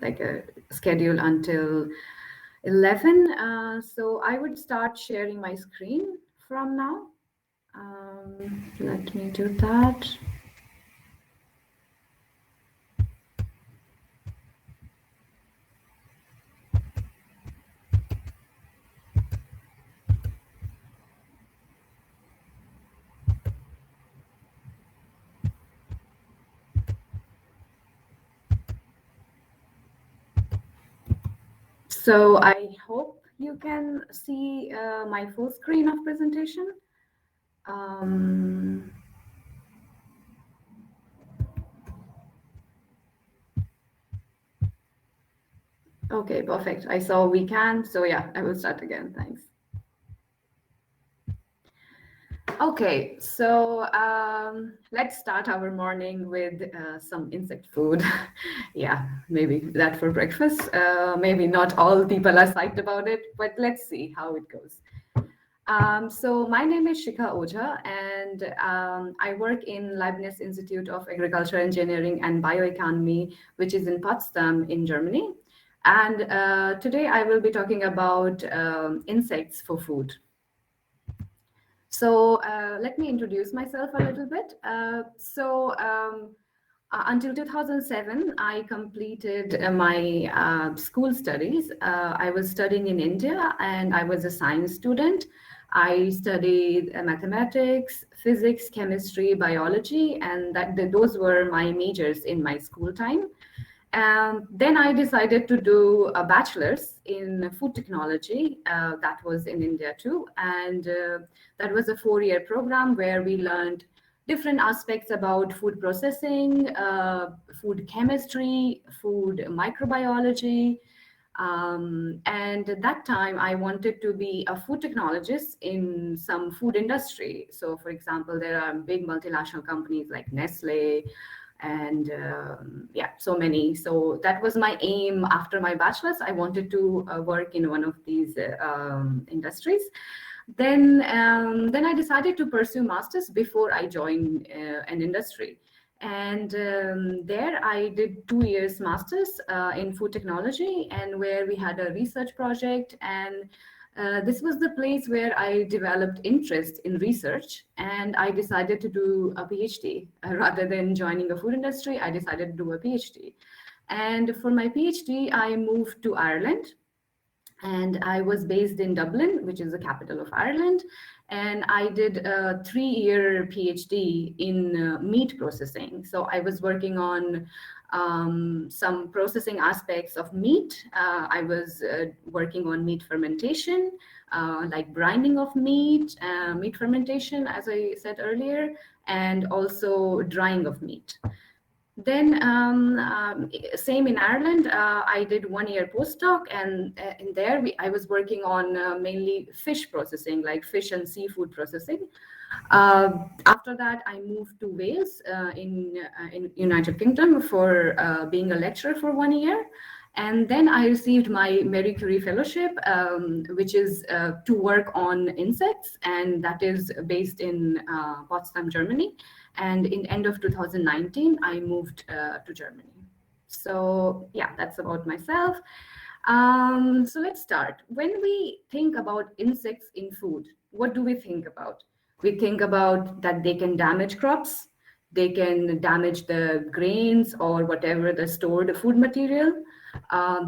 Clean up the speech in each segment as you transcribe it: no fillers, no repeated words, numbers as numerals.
like a schedule until 11. So I would start sharing my screen from now. Let me do that. So I hope you can see my full screen of presentation. Um, okay, perfect. I saw we can. So yeah, I will start again. Thanks. Okay, so let's start our morning with some insect food. Yeah, maybe that for breakfast. Maybe not all people are psyched about it, but let's see how it goes. So my name is Shikha Ojha, and I work in Leibniz Institute of Agricultural Engineering and Bioeconomy, which is in Potsdam in Germany. And today I will be talking about insects for food. So let me introduce myself a little bit. Until 2007, I completed my school studies. I was studying in India and I was a science student. I studied mathematics, physics, chemistry, biology, and those were my majors in my school time. Then I decided to do a bachelor's in food technology. That was in India too. And that was a 4-year program where we learned different aspects about food processing, food chemistry, food microbiology. And at that time, I wanted to be a food technologist in some food industry. So, for example, there are big multinational companies like Nestle, and yeah, so many. So that was my aim after my bachelor's. I wanted to work in one of these industries. Then I decided to pursue masters before I joined an industry. And there I did 2 years masters in food technology, and where we had a research project. And this was the place where I developed interest in research, and I decided to do a PhD. Rather than joining a food industry, I decided to do a PhD. And for my PhD, I moved to Ireland, and I was based in Dublin, which is the capital of Ireland. And I did a 3-year PhD in meat processing. So I was working on some processing aspects of meat. I was working on meat fermentation, like brining of meat, meat fermentation, as I said earlier, and also drying of meat. Then, same in Ireland, I did 1-year postdoc, and in there I was working on mainly fish processing, like fish and seafood processing. After that, I moved to Wales in United Kingdom for being a lecturer for 1 year. And then I received my Marie Curie Fellowship, which is to work on insects, and that is based in Potsdam, Germany. And in end of 2019, I moved to Germany. So yeah, that's about myself. So let's start. When we think about insects in food, what do we think about? We think about that they can damage crops, they can damage the grains or whatever the stored food material.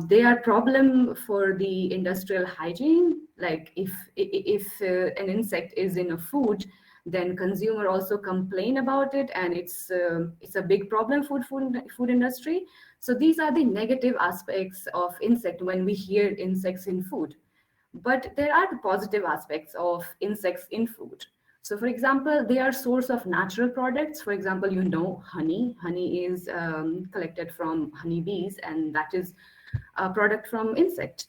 They are problem for the industrial hygiene. Like if an insect is in a food, then consumer also complain about it, and it's a big problem for food industry. So these are the negative aspects of insect when we hear insects in food. But there are the positive aspects of insects in food. So for example, they are source of natural products. For example, honey. Honey is collected from honeybees, and that is a product from insect.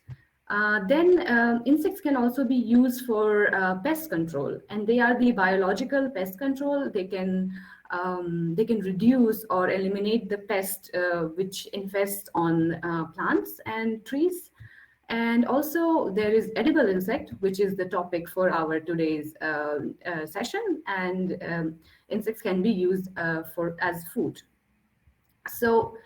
Then insects can also be used for pest control, and they are the biological pest control. They can reduce or eliminate the pest which infests on plants and trees. And also there is edible insect, which is the topic for our today's session. And insects can be used for as food. So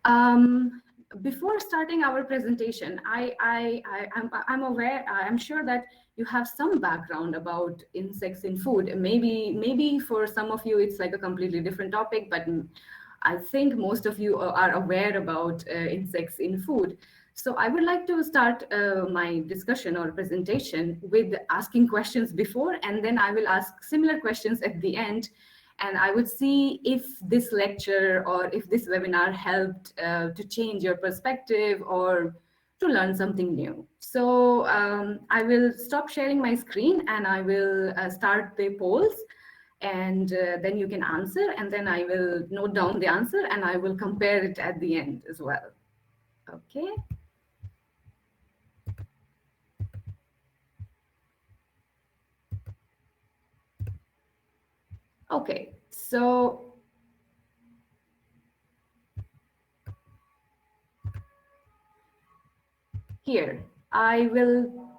um, before starting our presentation, I'm aware, I'm sure that you have some background about insects in food. Maybe for some of you it's like a completely different topic, but I think most of you are aware about insects in food. So I would like to start my discussion or presentation with asking questions before, and then I will ask similar questions at the end. And I would see if this lecture or if this webinar helped to change your perspective or to learn something new. So I will stop sharing my screen and I will start the polls, and then you can answer, and then I will note down the answer and I will compare it at the end as well. Okay. Okay, so here I will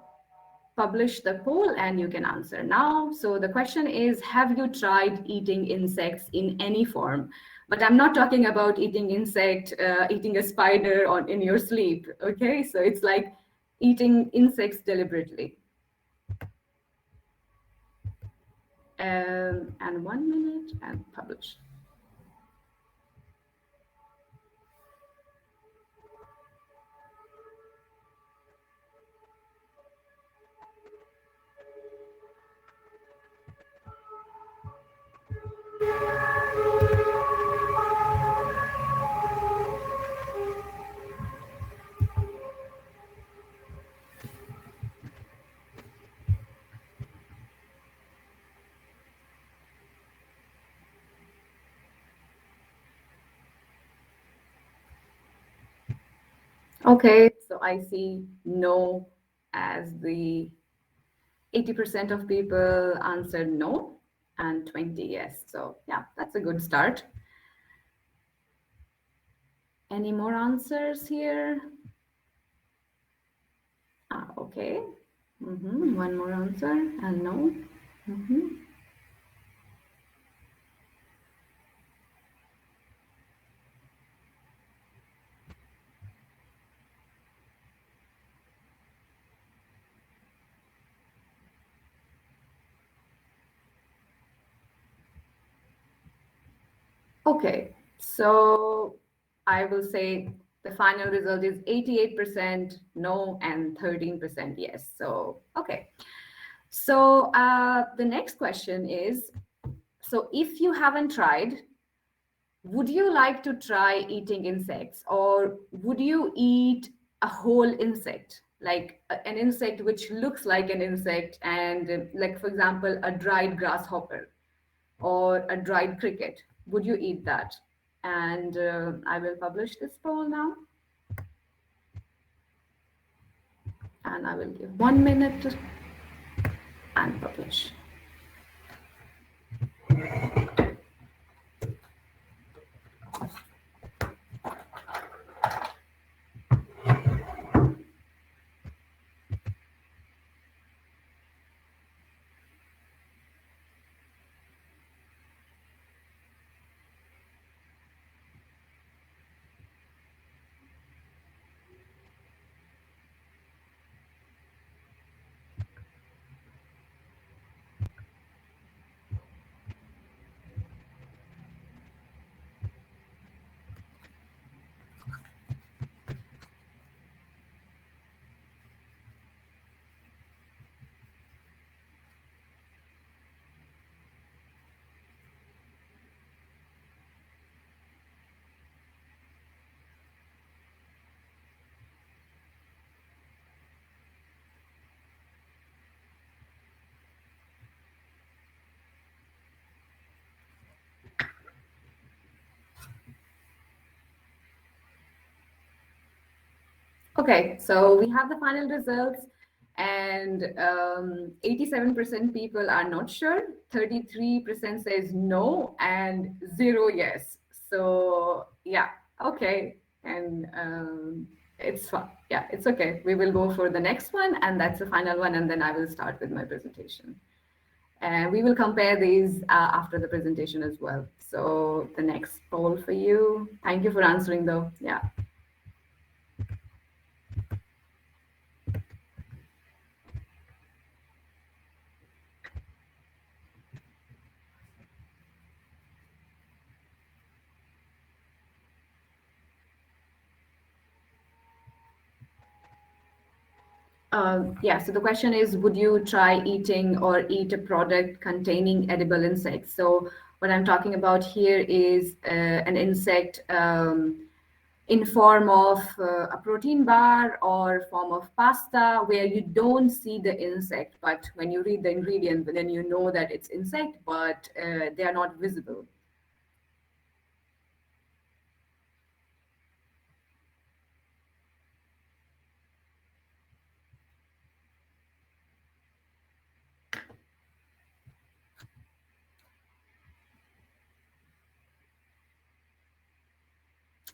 publish the poll and you can answer now. So the question is, have you tried eating insects in any form? But I'm not talking about eating eating a spider in your sleep, okay? So it's like eating insects deliberately. And 1 minute and publish. Okay, so I see no as the 80% of people answered no and 20 yes. So yeah, that's a good start. Any more answers here? Okay. One more answer and no. Okay, so I will say the final result is 88% no and 13% yes. So, okay. So the next question is, so if you haven't tried, would you like to try eating insects, or would you eat a whole insect, like an insect which looks like an insect, and like, for example, a dried grasshopper or a dried cricket? Would you eat that? And I will publish this poll now. And I will give 1 minute and publish. Okay, so we have the final results, and 87% people are not sure, 33% says no, and 0 yes. So yeah, okay, and it's fine. Yeah, it's okay. We will go for the next one, and that's the final one, and then I will start with my presentation. And we will compare these after the presentation as well. So the next poll for you. Thank you for answering though. Yeah. Yeah, so the question is, would you try eating or eat a product containing edible insects? So what I'm talking about here is an insect in form of a protein bar or form of pasta where you don't see the insect, but when you read the ingredient, then you know that it's insect, but they are not visible.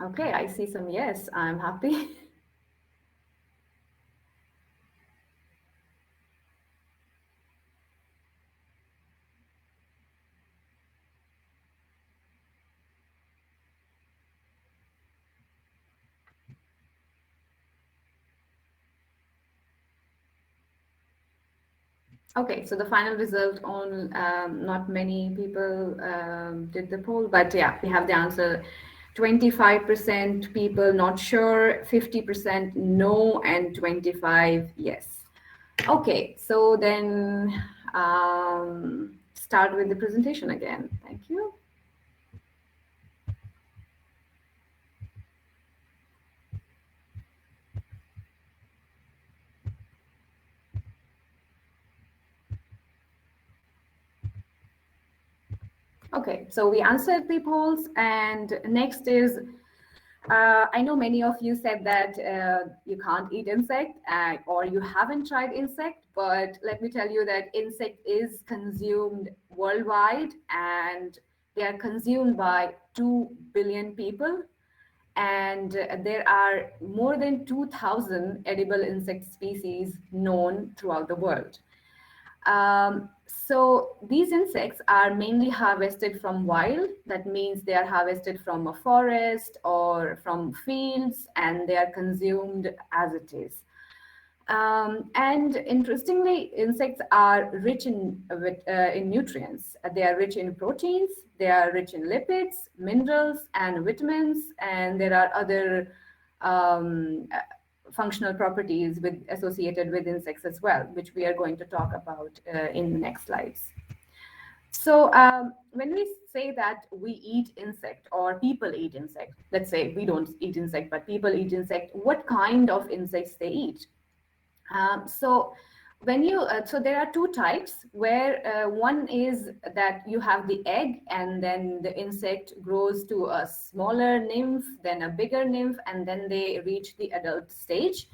Okay, I see some yes, I'm happy. Okay, so the final result on not many people did the poll, but yeah, we have the answer. 25% people not sure, 50% no, and 25 yes. Okay, so then start with the presentation again. Thank you. Okay, so we answered the polls, and next is I know many of you said that you can't eat insect or you haven't tried insect, but let me tell you that insect is consumed worldwide and they are consumed by 2 billion people. And there are more than 2,000 edible insect species known throughout the world. So these insects are mainly harvested from wild. That means they are harvested from a forest or from fields, and they are consumed as it is. And interestingly, insects are rich in nutrients. They are rich in proteins, they are rich in lipids, minerals, and vitamins, and there are other um, functional properties associated with insects as well, which we are going to talk about in the next slides. So when we say that we eat insect or people eat insect, let's say we don't eat insect, but people eat insect, what kind of insects they eat? So when you so there are two types where one is that you have the egg and then the insect grows to a smaller nymph, then a bigger nymph, and then they reach the adult stage.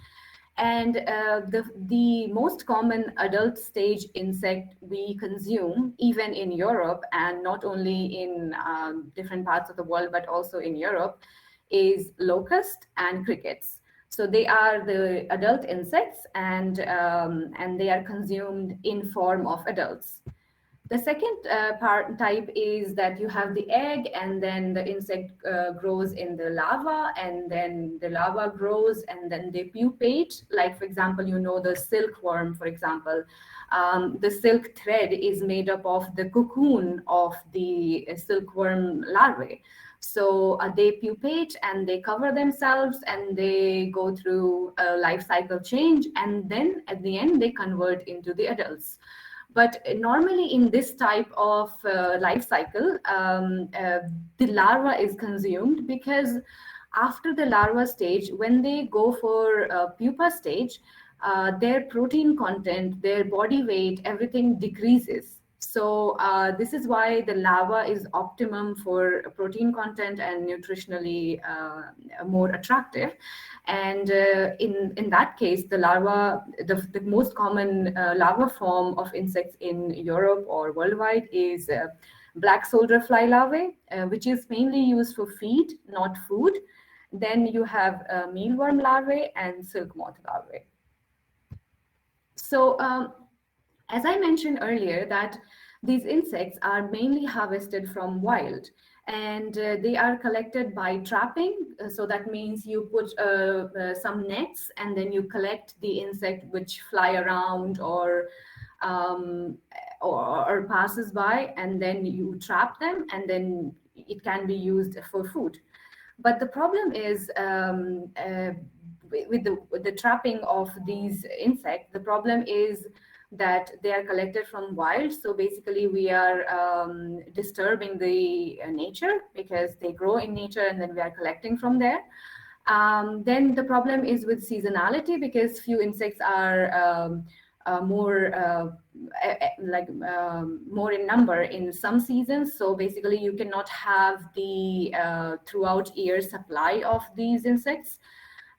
And the most common adult stage insect we consume, even in Europe, and not only in different parts of the world, but also in Europe, is locust and crickets. So they are the adult insects, and they are consumed in form of adults. The second type is that you have the egg, and then the insect grows in the larva, and then the larva grows, and then they pupate. Like, for example, you know, the silkworm, for example. The silk thread is made up of the cocoon of the silkworm larvae. So they pupate and they cover themselves and they go through a life cycle change, and then at the end they convert into the adults. But normally in this type of life cycle, the larva is consumed because after the larva stage, when they go for pupa stage, their protein content, their body weight, everything decreases. So this is why the larva is optimum for protein content and nutritionally more attractive. And in that case, the larva, the most common larva form of insects in Europe or worldwide is black soldier fly larvae, which is mainly used for feed, not food. Then you have mealworm larvae and silk moth larvae. So as I mentioned earlier, that these insects are mainly harvested from wild, and they are collected by trapping. So that means you put some nets and then you collect the insect which fly around um, or passes by, and then you trap them, and then it can be used for food. But the problem is with the trapping of these insects, the problem is that they are collected from wild. So basically we are disturbing the nature, because they grow in nature and then we are collecting from there. Then the problem is with seasonality, because few insects are more more in number in some seasons. So basically you cannot have the throughout year supply of these insects.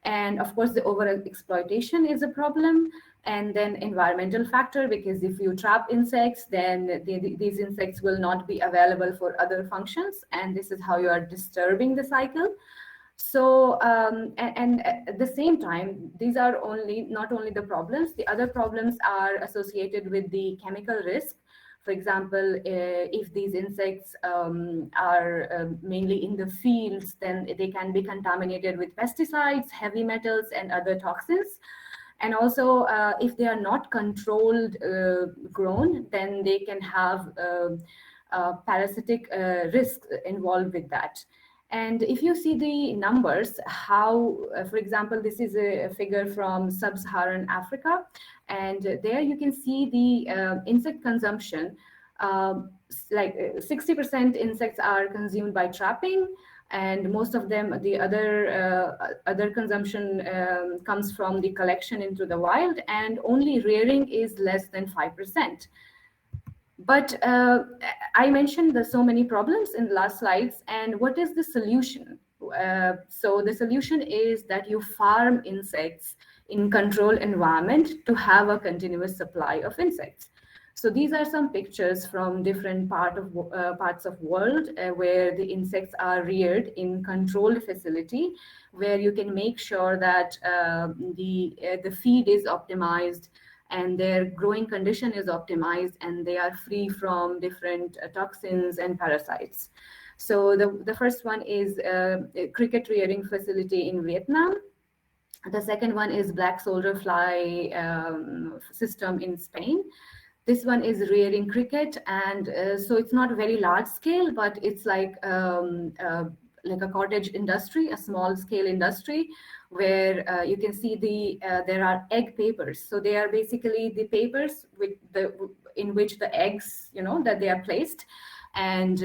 And of course the over exploitation is a problem. And then environmental factor, because if you trap insects, then these insects will not be available for other functions, and this is how you are disturbing the cycle. So and at the same time, these are not only the problems, the other problems are associated with the chemical risk. For example, if these insects are mainly in the fields, then they can be contaminated with pesticides, heavy metals, and other toxins. And also, if they are not controlled grown, then they can have parasitic risk involved with that. And if you see the numbers, how, for example, this is a figure from sub-Saharan Africa, and there you can see the insect consumption. Like 60% insects are consumed by trapping, and most of them, the other consumption comes from the collection into the wild, and only rearing is less than 5%. But I mentioned there's so many problems in the last slides, and what is the solution? So the solution is that you farm insects in controlled environment to have a continuous supply of insects. So these are some pictures from different parts of world where the insects are reared in controlled facility, where you can make sure that the feed is optimized, and their growing condition is optimized, and they are free from different toxins and parasites. So the first one is a cricket rearing facility in Vietnam. The second one is black soldier fly system in Spain. This one is rearing cricket, and so it's not very large scale, but it's like a cottage industry, a small scale industry, where you can see there are egg papers. So they are basically the papers in which the eggs, that they are placed. And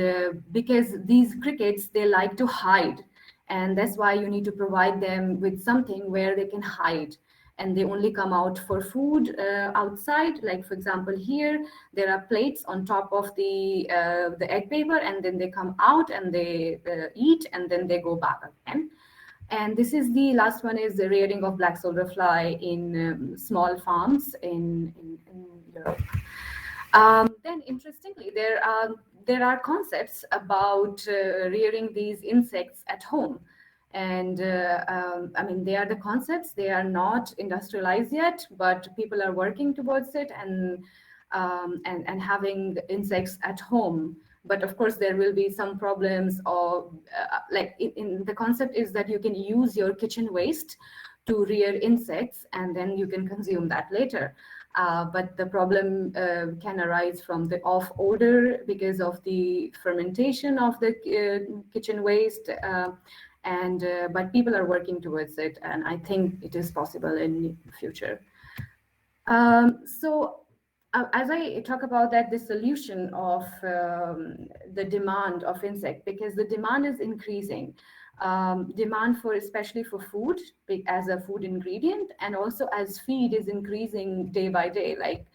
because these crickets, they like to hide, and that's why you need to provide them with something where they can hide. And they only come out for food outside. Like, for example, here there are plates on top of the egg paper, and then they come out and they eat, and then they go back again. And this is the last one, is the rearing of black soldier fly in small farms in Europe. Then, interestingly, there are concepts about rearing these insects at home. And I mean, they are the concepts. They are not industrialized yet, but people are working towards it, and having insects at home. But of course, there will be some problems of like in the concept is that you can use your kitchen waste to rear insects, and then you can consume that later. But the problem can arise from the off odor because of the fermentation of the kitchen waste. But people are working towards it, and I think it is possible in the future. So as I talk about that, the solution of the demand of insect, because the demand is increasing, demand for, especially for food as a food ingredient, and also as feed is increasing day by day. Like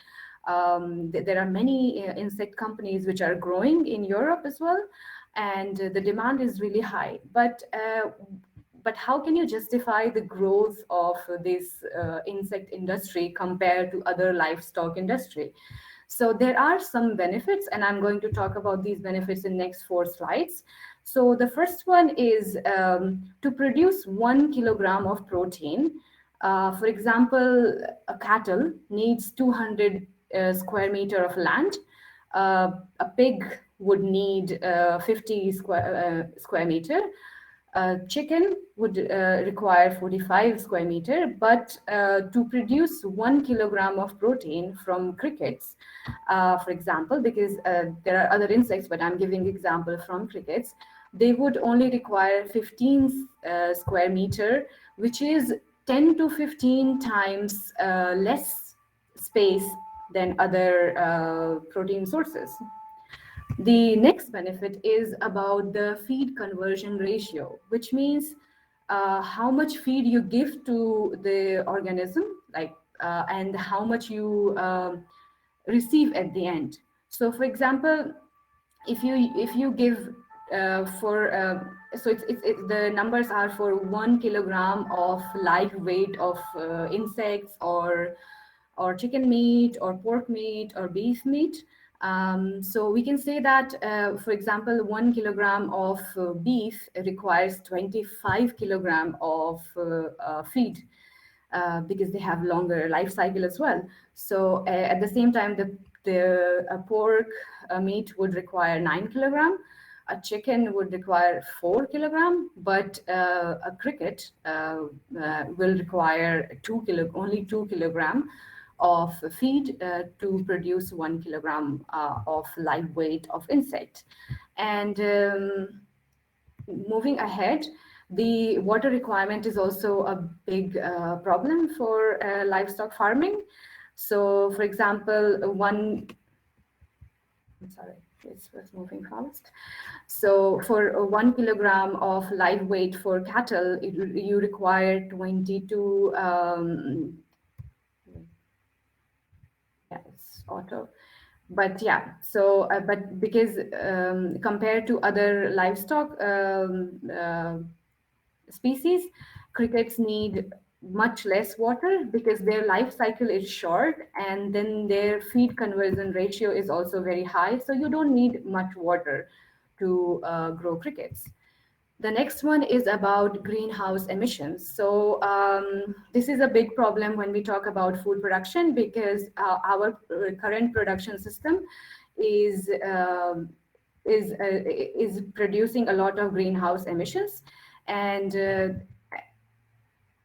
there are many insect companies which are growing in Europe as well, and the demand is really high. But how can you justify the growth of this insect industry compared to other livestock industry? So there are some benefits, and I'm going to talk about these benefits in next 4 slides. So the first one is to produce 1 kilogram of protein. For example, a cattle needs 200 square meter of land. A pig would need 50 square meter. Chicken would require 45 square meter, but to produce 1 kilogram of protein from crickets, for example, because there are other insects, but I'm giving example from crickets, they would only require 15 square meter, which is 10 to 15 times less space than other protein sources. The next benefit is about the feed conversion ratio, which means how much feed you give to the organism, like, and how much you receive at the end. So, for example, if you give for so the numbers are for 1 kilogram of live weight of insects or chicken meat or pork meat or beef meat. So we can say that, for example, 1 kilogram of beef requires 25 kilogram of feed, because they have longer life cycle as well. So at the same time, the pork meat would require 9 kilogram, a chicken would require 4 kilogram, but a cricket will require only 2 kilogram of feed to produce 1 kilogram of live weight of insect. And moving ahead, the water requirement is also a big problem for livestock farming. So, for example, I'm sorry, it was moving fast. So, for 1 kilogram of live weight for cattle, you require 22. Yeah, it's auto. But yeah, so but because compared to other livestock species, crickets need much less water because their life cycle is short, and then their feed conversion ratio is also very high. So you don't need much water to grow crickets. The next one is about greenhouse emissions. So this is a big problem when we talk about food production, because our current production system is is producing a lot of greenhouse emissions, and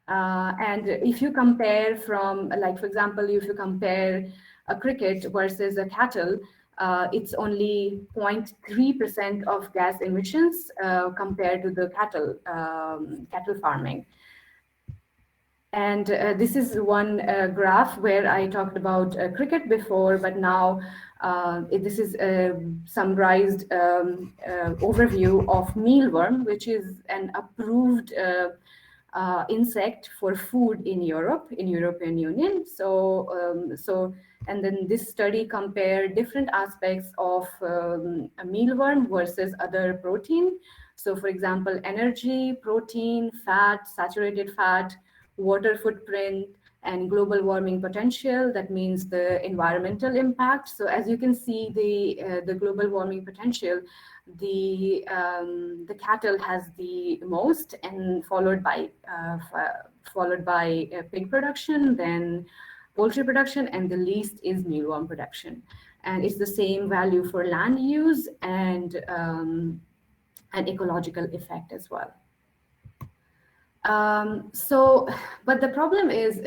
if you compare from, like, for example, if you compare a cricket versus a cattle, it's only 0.3% of gas emissions compared to the cattle farming. And this is one graph where I talked about cricket before, but now this is a summarized overview of mealworm, which is an approved insect for food in Europe, in European Union. So and then this study compared different aspects of a mealworm versus other protein. So, for example, energy, protein, fat, saturated fat, water footprint, and global warming potential. That means the environmental impact. So, as you can see, the global warming potential, the cattle has the most, and followed by pig production, then poultry production, and the least is mealworm production. And it's the same value for land use and an ecological effect as well. But the problem is,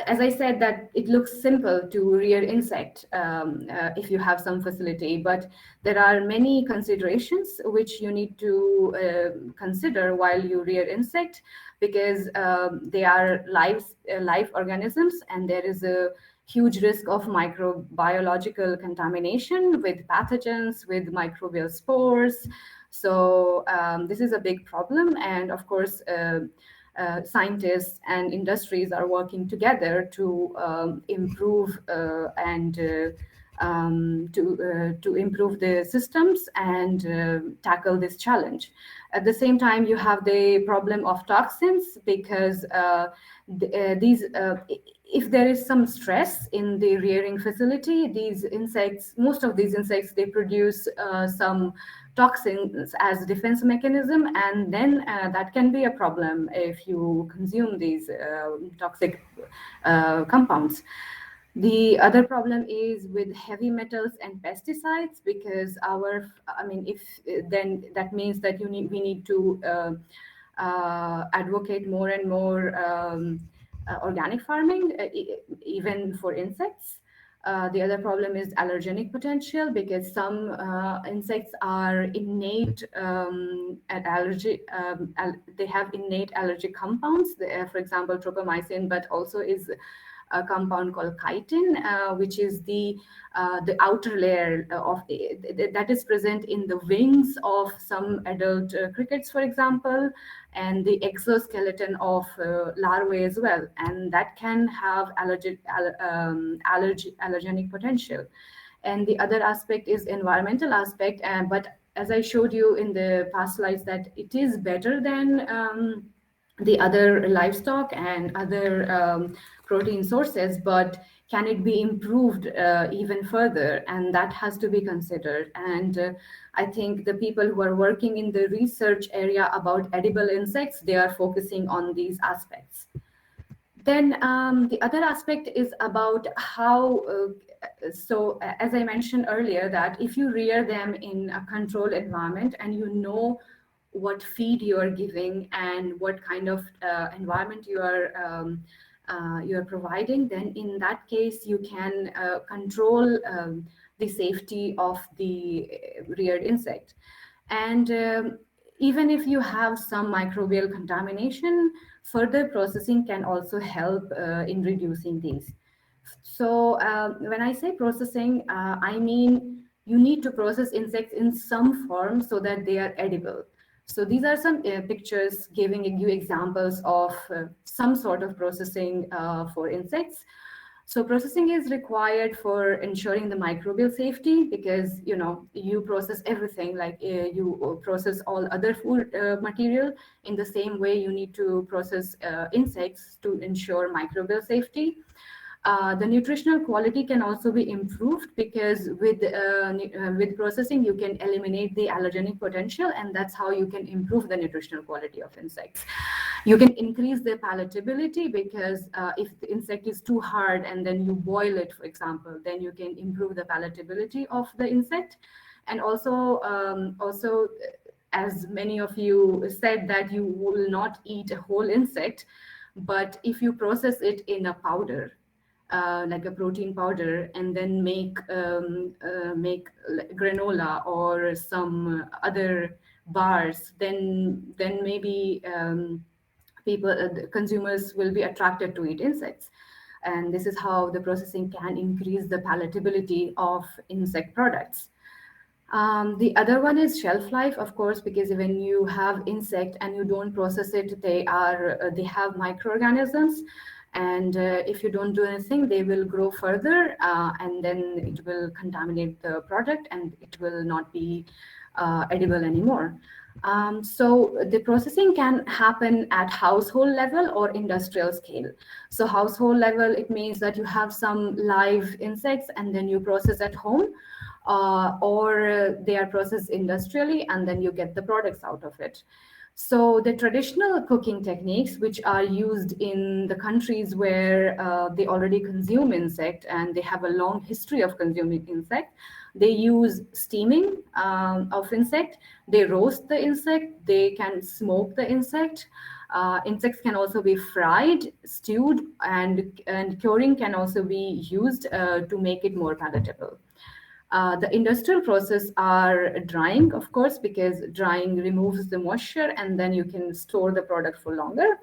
as I said, that it looks simple to rear insect if you have some facility, but there are many considerations which you need to consider while you rear insect, because they are live organisms, and there is a huge risk of microbiological contamination with pathogens, with microbial spores. So this is a big problem, and of course, scientists and industries are working together to improve and to improve the systems and tackle this challenge. At the same time, you have the problem of toxins, because if there is some stress in the rearing facility, most of these insects, they produce some toxins as a defense mechanism, and then that can be a problem if you consume these toxic compounds. The other problem is with heavy metals and pesticides, because if then that means that we need to advocate more and more organic farming, even for insects. The other problem is allergenic potential, because some insects are innate they have innate allergic compounds, for example, tropomycin, but also is a compound called chitin, which is the outer layer that is present in the wings of some adult crickets, for example, and the exoskeleton of larvae as well, and that can have allergenic potential. And the other aspect is environmental aspect, but as I showed you in the past slides, that it is better than the other livestock and other protein sources, but can it be improved even further? And that has to be considered. And I think the people who are working in the research area about edible insects, they are focusing on these aspects. Then the other aspect is about how, as I mentioned earlier, that if you rear them in a controlled environment and you know what feed you are giving and what kind of environment you are providing, then in that case you can control the safety of the reared insect. And even if you have some microbial contamination, further processing can also help in reducing these. So when I say processing, I mean you need to process insects in some form so that they are edible. So these are some pictures giving you examples of some sort of processing for insects. So processing is required for ensuring the microbial safety, because you process everything, like you process all other food material. In the same way, you need to process insects to ensure microbial safety. The nutritional quality can also be improved, because with processing you can eliminate the allergenic potential, and that's how you can improve the nutritional quality of insects. You can increase the palatability, because if the insect is too hard and then you boil it, for example, then you can improve the palatability of the insect. And also as many of you said, that you will not eat a whole insect, but if you process it in a powder, like a protein powder, and then make granola or some other bars, then maybe the consumers will be attracted to eat insects. And this is how the processing can increase the palatability of insect products. The other one is shelf life, of course, because when you have insect and you don't process it, they have microorganisms, and if you don't do anything, they will grow further, and then it will contaminate the product, and it will not be edible anymore. So the processing can happen at household level or industrial scale. So household level, it means that you have some live insects and then you process at home, or they are processed industrially and then you get the products out of it. So the traditional cooking techniques, which are used in the countries where they already consume insect and they have a long history of consuming insect, they use steaming of insect. They roast the insect. They can smoke the insect. Insects can also be fried, stewed, and curing can also be used to make it more palatable. The industrial process are drying, of course, because drying removes the moisture and then you can store the product for longer.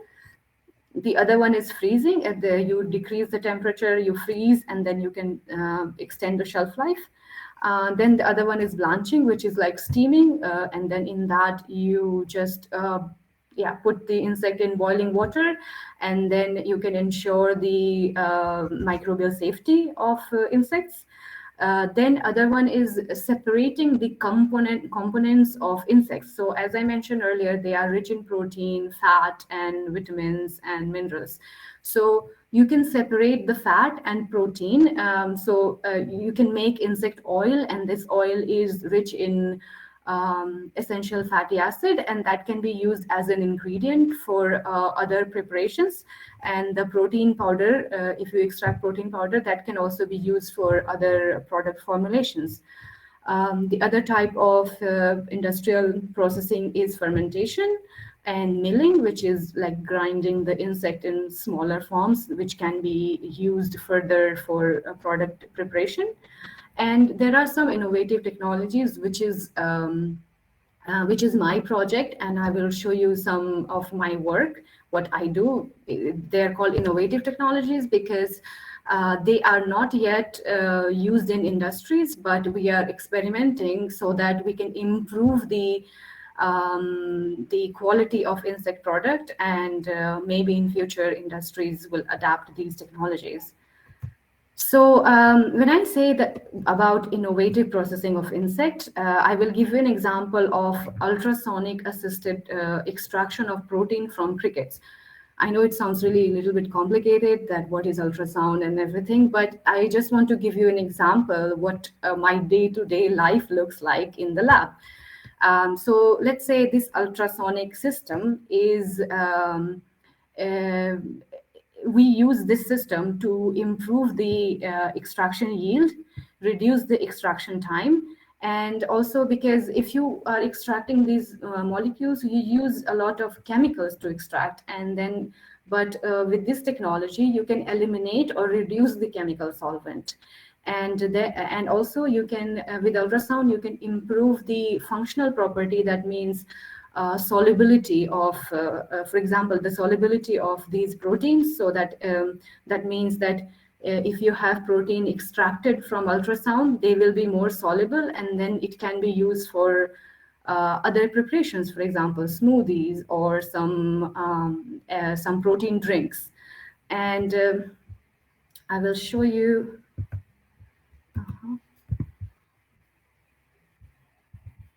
The other one is freezing. You decrease the temperature, you freeze, and then you can extend the shelf life. Then the other one is blanching, which is like steaming, and then in that you just put the insect in boiling water, and then you can ensure the microbial safety of insects. Then other one is separating the components of insects. So as I mentioned earlier, they are rich in protein, fat, and vitamins and minerals. So you can separate the fat and protein. You can make insect oil, and this oil is rich in essential fatty acid, and that can be used as an ingredient for other preparations. And the protein powder, if you extract protein powder, that can also be used for other product formulations. The other type of industrial processing is fermentation. and milling, which is like grinding the insect in smaller forms, which can be used further for product preparation. And there are some innovative technologies, which is my project, and I will show you some of my work, what I do. They're called innovative technologies because they are not yet used in industries, but we are experimenting so that we can improve the quality of insect product, and maybe in future industries will adapt these technologies. So when I say that about innovative processing of insect, I will give you an example of ultrasonic assisted extraction of protein from crickets. I know it sounds really a little bit complicated, that what is ultrasound and everything, but I just want to give you an example what my day-to-day life looks like in the lab. So let's say this ultrasonic system is uh, we use this system to improve the extraction yield, reduce the extraction time, and also because if you are extracting these molecules, you use a lot of chemicals to extract, and then but with this technology, you can eliminate or reduce the chemical solvent. And also you can with ultrasound you can improve the functional property. That means solubility of, for example, the solubility of these proteins. So that means that if you have protein extracted from ultrasound, they will be more soluble, and then it can be used for other preparations, for example, smoothies or some protein drinks. And I will show you. Uh-huh.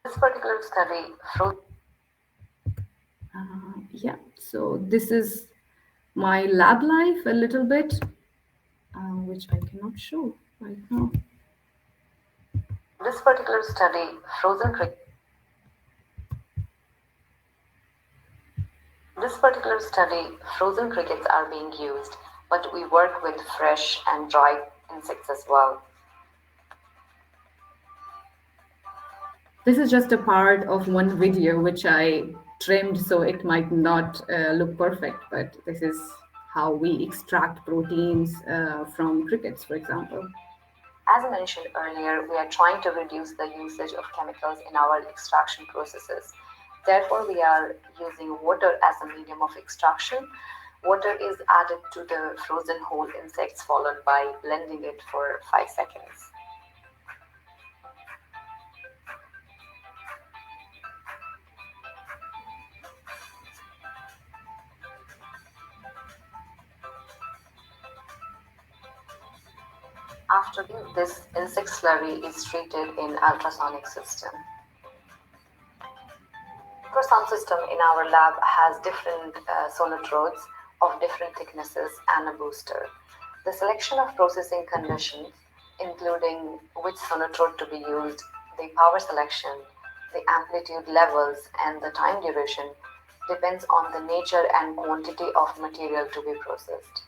This particular study showed. Yeah, so this is my lab life a little bit, which I cannot show right now. This particular study, frozen cricket. This particular study, frozen crickets are being used, but we work with fresh and dried insects as well. This is just a part of one video which I trimmed so it might not look perfect, but this is how we extract proteins from crickets, for example. As mentioned earlier, we are trying to reduce the usage of chemicals in our extraction processes. Therefore, we are using water as a medium of extraction. Water is added to the frozen whole insects, followed by blending it for 5 seconds. After this, insect slurry is treated in ultrasonic system. Ultrasound system in our lab has different sonotrodes of different thicknesses and a booster. The selection of processing conditions, including which sonotrode to be used, the power selection, the amplitude levels, and the time duration, depends on the nature and quantity of material to be processed.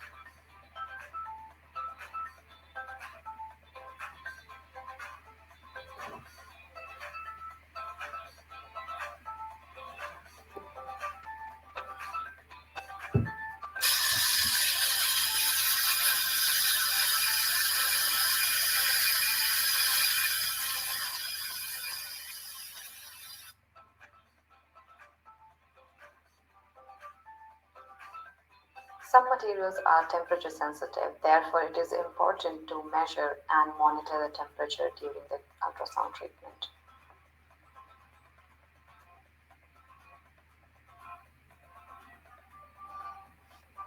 Some materials are temperature sensitive, therefore it is important to measure and monitor the temperature during the ultrasound treatment.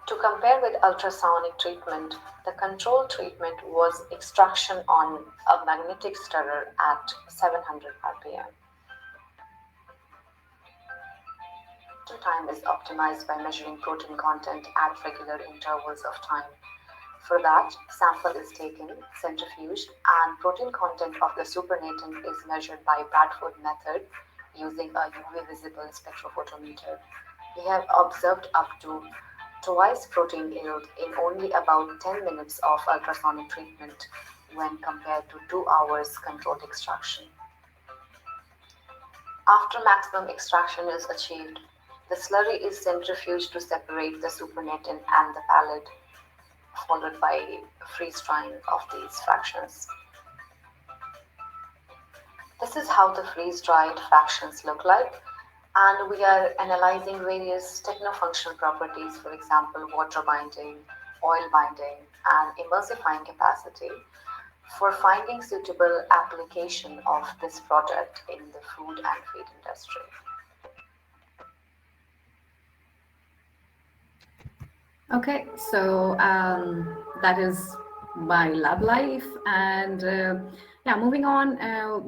To compare with ultrasonic treatment, the control treatment was extraction on a magnetic stirrer at 700 rpm. Time is optimized by measuring protein content at regular intervals of time. For that, sample is taken, centrifuged, and protein content of the supernatant is measured by Bradford method using a UV visible spectrophotometer. We have observed up to twice protein yield in only about 10 minutes of ultrasonic treatment when compared to 2 hours controlled extraction. After maximum extraction is achieved, The slurry is centrifuged to separate the supernatant and the pallid, followed by freeze drying of these fractions. This is how the freeze-dried fractions look like, and we are analyzing various techno-functional properties, for example, water binding, oil binding, and emulsifying capacity for finding suitable application of this product in the food and feed industry. Okay, so that is my lab life. And yeah, moving on,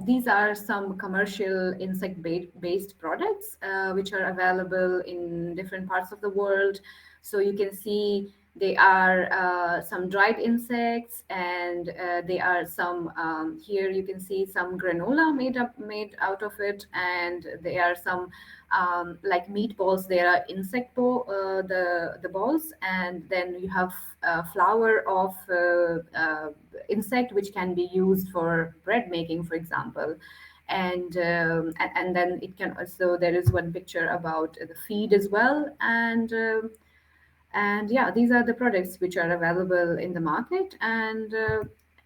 these are some commercial insect-based products which are available in different parts of the world. So you can see they are some dried insects, and they are some here you can see some granola made out of it, and there are some like meatballs. There are the balls, and then you have flour of insect which can be used for bread making, for example. And then it can also, there is one picture about the feed as well. And yeah, these are the products which are available in the market. And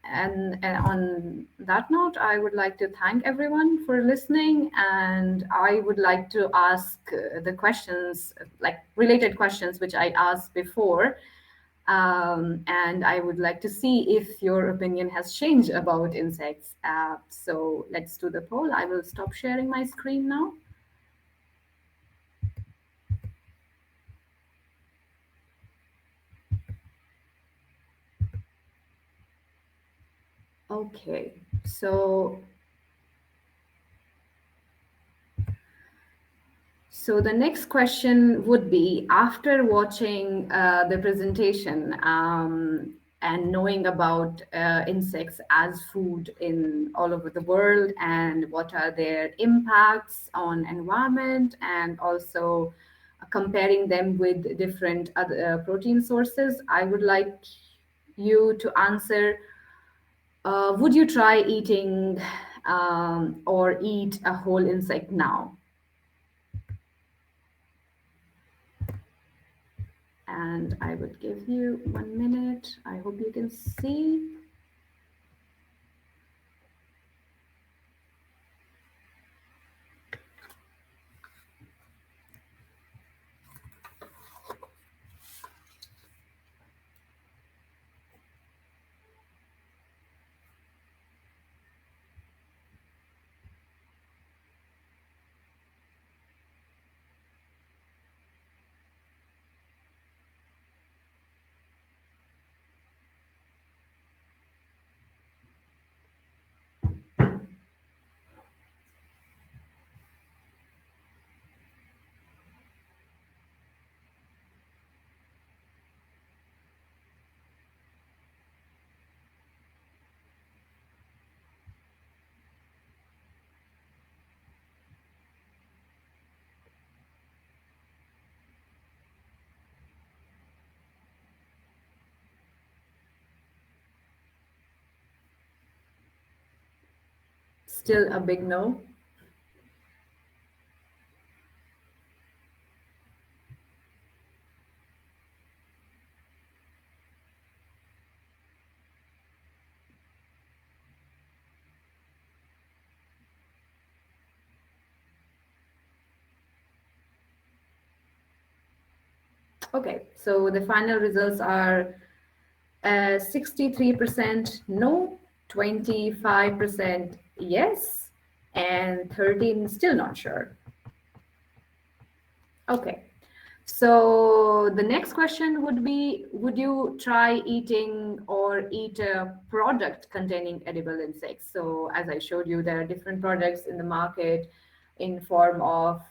on that note, I would like to thank everyone for listening, and I would like to ask the questions, like related questions, which I asked before. And I would like to see if your opinion has changed about insects. So let's do the poll. I will stop sharing my screen now. Okay, so the next question would be, after watching the presentation and knowing about insects as food in all over the world, and what are their impacts on environment, and also comparing them with different other protein sources, I would like you to answer, would you try eating or eat a whole insect now? And I would give you 1 minute. I hope you can see. Still a big no. Okay, so the final results are 63% no, 25% yes, and 13 still not sure. Okay, so the next question would be, would you try eating or eat a product containing edible insects? So as I showed you, there are different products in the market in form of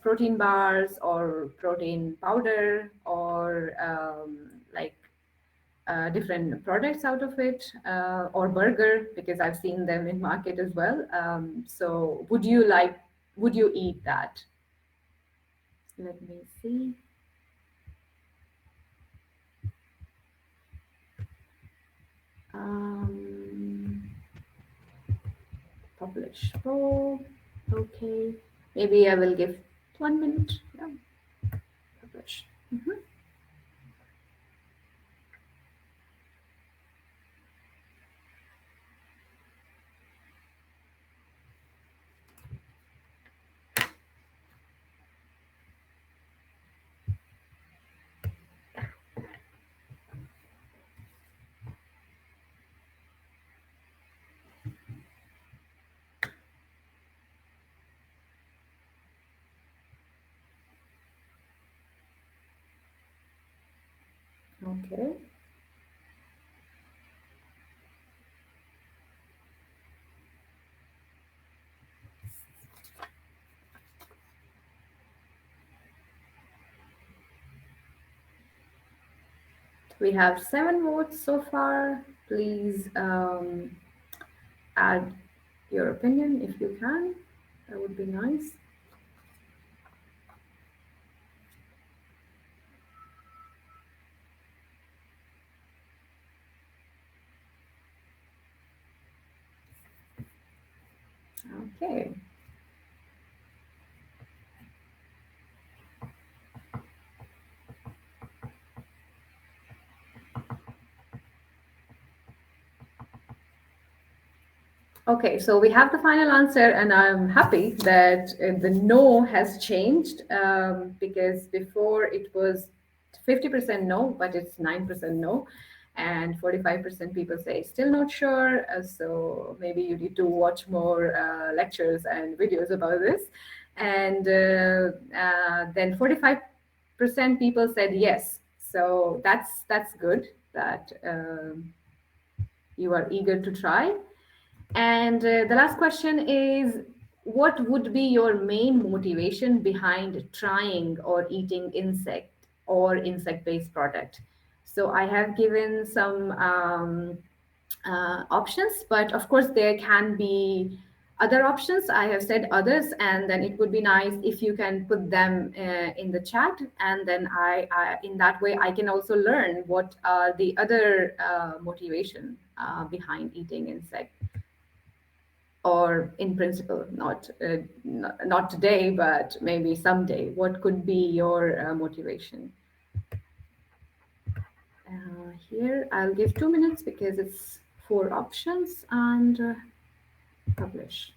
protein bars or protein powder, or like different products out of it, or burger, because I've seen them in market as well. So would you eat that? Let me see. Publish poll. Okay. Maybe I will give 1 minute. Yeah. Publish. Okay. We have 7 votes so far. Please add your opinion if you can. That would be nice. Okay. Okay, so we have the final answer, and I'm happy that the no has changed because before it was 50% no, but it's 9% no, and 45% people say still not sure. So maybe you need to watch more lectures and videos about this. And then 45% people said yes. So that's good that you are eager to try. And the last question is, what would be your main motivation behind trying or eating insect or insect-based product? So I have given some options, but of course there can be other options. I have said others, and then it would be nice if you can put them in the chat, and then in that way I can also learn what are the other motivation behind eating insect, or in principle, not today, but maybe someday. What could be your motivation? Here, I'll give 2 minutes because it's 4 options, and publish.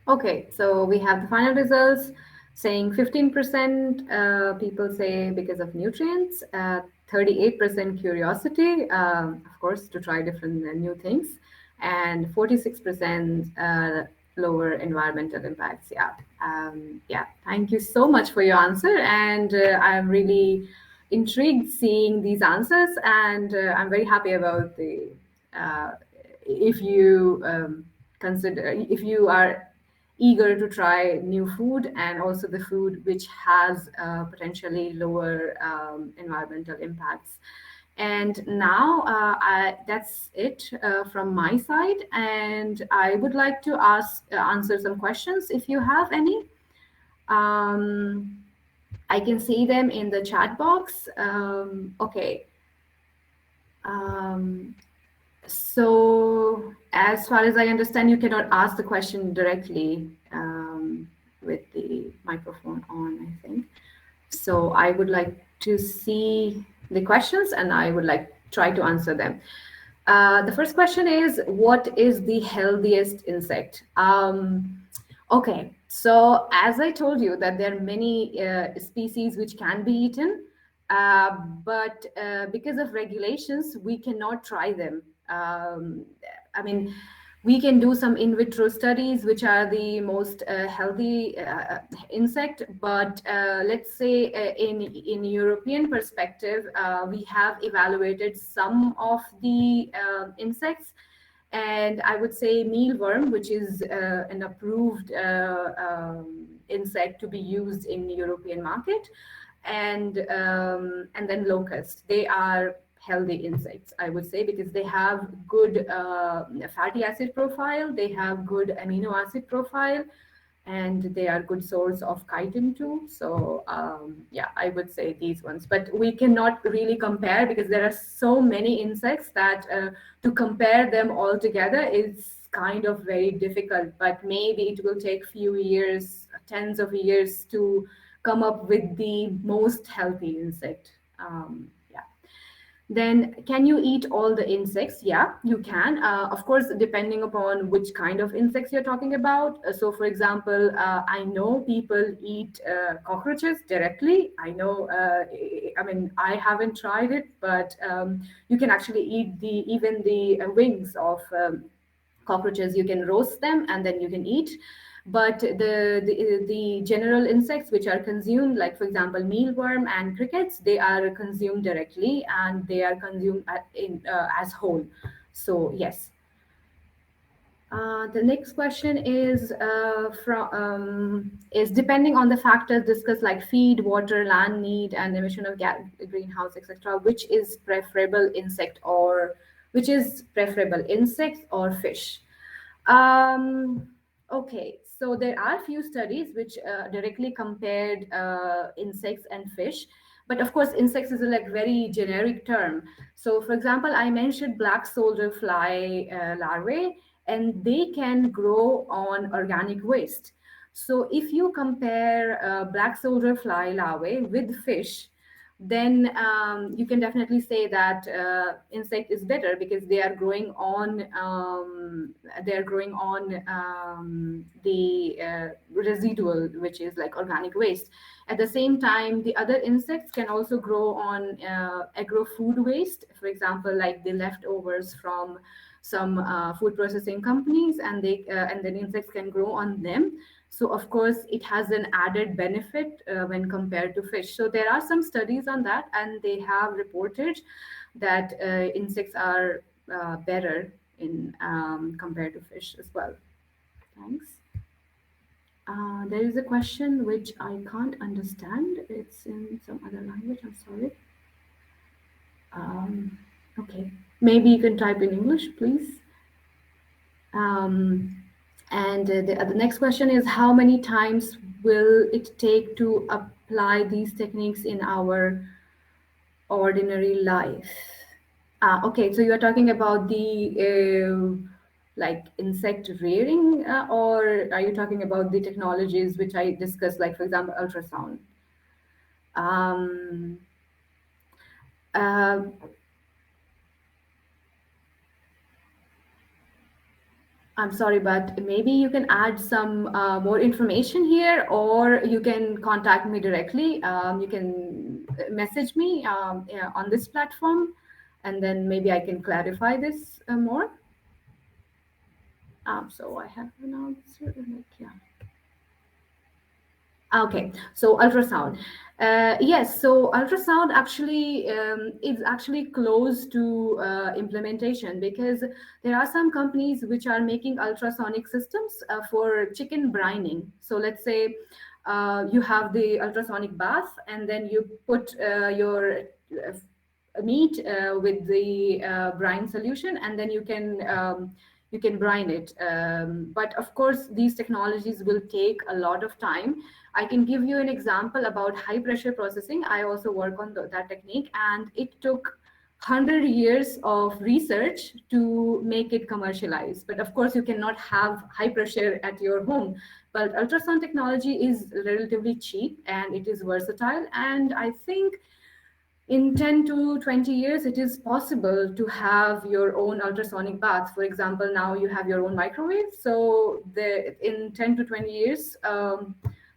Okay, so we have the final results saying 15% people say because of nutrients, 38% curiosity, of course, to try different new things, and 46% lower environmental impacts. Yeah. Thank you so much for your answer, and I'm really intrigued seeing these answers, and I'm very happy about the if you consider if you are eager to try new food and also the food which has potentially lower environmental impacts. And now that's it from my side. And I would like to answer some questions if you have any. Um, I can see them in the chat box. Okay. Um, so as far as I understand, you cannot ask the question directly with the microphone on, I think. So I would like to see the questions and I would like try to answer them. The first question is, what is the healthiest insect? Okay, so as I told you that there are many species which can be eaten, but because of regulations, we cannot try them. I mean, we can do some in vitro studies, which are the most healthy insect. But let's say in European perspective, we have evaluated some of the insects. And I would say mealworm, which is an approved insect to be used in the European market, and then locust. They are healthy insects, I would say, because they have good fatty acid profile, they have good amino acid profile, and they are good source of chitin too. So yeah, I would say these ones, but we cannot really compare because there are so many insects that to compare them all together is kind of very difficult. But maybe it will take few years, tens of years to come up with the most healthy insect. Yeah. Then, can you eat all the insects? Yeah, you can. Of course, depending upon which kind of insects you're talking about. So, for example, I know people eat cockroaches directly. I know, I mean, I haven't tried it, but you can actually eat even the wings of cockroaches. You can roast them and then you can eat. But the general insects which are consumed, like for example mealworm and crickets, they are consumed directly and they are consumed as whole. So yes. The next question is depending on the factors discussed like feed, water, land need, and emission of greenhouse, etc. Which is preferable, insect or fish? Okay, so there are few studies which directly compared insects and fish, but of course, insects is a like very generic term. So, for example, I mentioned black soldier fly larvae, and they can grow on organic waste. So, if you compare black soldier fly larvae with fish, then you can definitely say that insect is better because they are growing on the residual, which is like organic waste. At the same time, the other insects can also grow on agro food waste, for example, like the leftovers from some food processing companies, and then insects can grow on them. So of course, it has an added benefit when compared to fish. So there are some studies on that, and they have reported that insects are better in compared to fish as well. Thanks. There is a question which I can't understand. It's in some other language. I'm sorry. Okay, maybe you can type in English, please. And the next question is, how many times will it take to apply these techniques in our ordinary life? Okay, so you're talking about the like insect rearing, or are you talking about the technologies which I discussed, like for example, ultrasound? Um, uh, I'm sorry, but maybe you can add some more information here, or you can contact me directly. You can message me yeah, on this platform, and then maybe I can clarify this more. So I have an answer. Yeah. Okay, so ultrasound. Yes, so ultrasound actually is actually close to implementation, because there are some companies which are making ultrasonic systems for chicken brining. So let's say you have the ultrasonic bath, and then you put your meat with the brine solution, and then you can brine it. But of course, these technologies will take a lot of time. I can give you an example about high pressure processing. I also work on that technique, and it took 100 years of research to make it commercialized. But of course, you cannot have high pressure at your home. But ultrasound technology is relatively cheap, and it is versatile. And I think in 10 to 20 years, it is possible to have your own ultrasonic bath. For example, now you have your own microwave. So in 10 to 20 years,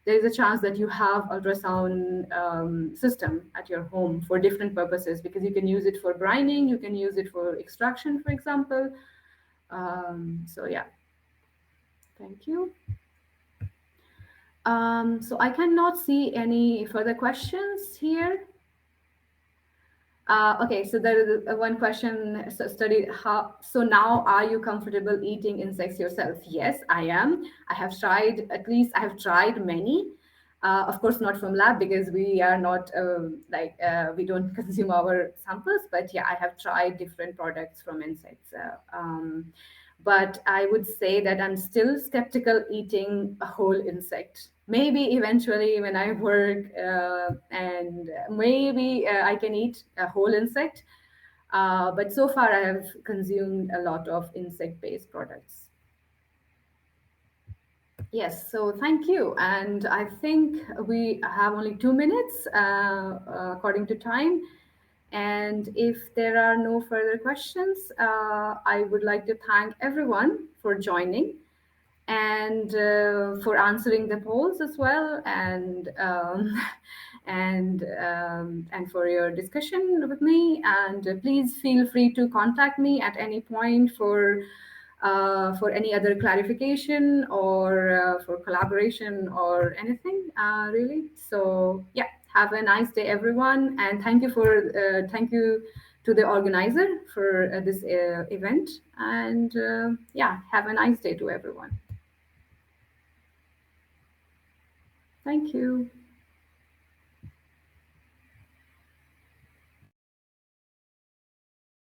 there is a chance that you have ultrasound system at your home for different purposes, because you can use it for brining, you can use it for extraction, for example. So yeah, thank you. So I cannot see any further questions here. Okay, so there is one question. So now, are you comfortable eating insects yourself? Yes, I am. I have tried many. Of course, not from lab, because we are not we don't consume our samples. But yeah, I have tried different products from insects. But I would say that I'm still skeptical eating a whole insect. Maybe eventually when I work, and maybe I can eat a whole insect. But so far I have consumed a lot of insect-based products. Yes, so thank you. And I think we have only 2 minutes according to time. And if there are no further questions, I would like to thank everyone for joining, and for answering the polls as well, and and for your discussion with me. And please feel free to contact me at any point for any other clarification, or for collaboration, or anything really. So yeah, have a nice day, everyone, and thank you to the organizer for this event. And yeah, have a nice day to everyone. Thank you.